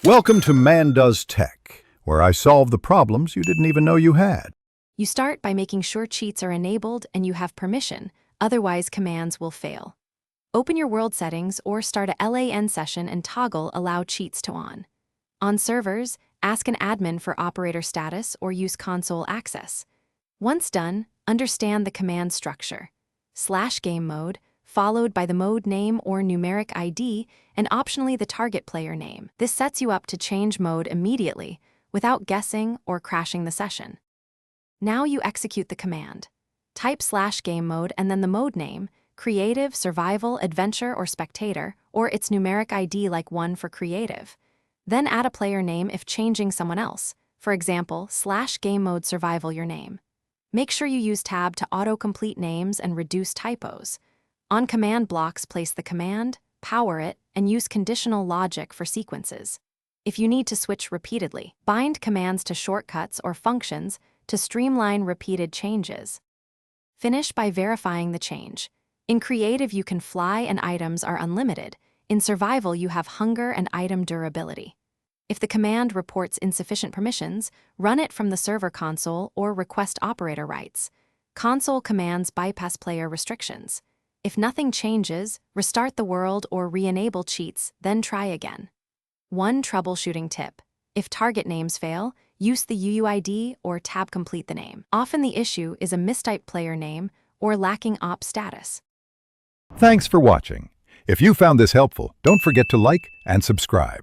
Welcome to Man Does Tech, where I solve the problems you didn't even know you had. You start by making sure cheats are enabled and you have permission, otherwise commands will fail. Open your world settings or start a LAN session and toggle Allow Cheats to On. On servers, ask an admin for operator status or use console access. Once done, understand the command structure. /game mode, followed by the mode name or numeric ID, and optionally the target player name. This sets you up to change mode immediately without guessing or crashing the session. Now you execute the command. Type /game mode and then the mode name, creative, survival, adventure, or spectator, or its numeric ID like 1 for creative. Then add a player name if changing someone else, for example, /game mode survival your name. Make sure you use tab to auto-complete names and reduce typos. On command blocks, place the command, power it, and use conditional logic for sequences. If you need to switch repeatedly, bind commands to shortcuts or functions to streamline repeated changes. Finish by verifying the change. In creative, you can fly and items are unlimited. In survival, you have hunger and item durability. If the command reports insufficient permissions, run it from the server console or request operator rights. Console commands bypass player restrictions. If nothing changes, restart the world or re-enable cheats, then try again. One troubleshooting tip. If target names fail, use the UUID or tab complete the name. Often the issue is a mistyped player name or lacking op status. Thanks for watching. If you found this helpful, don't forget to like and subscribe.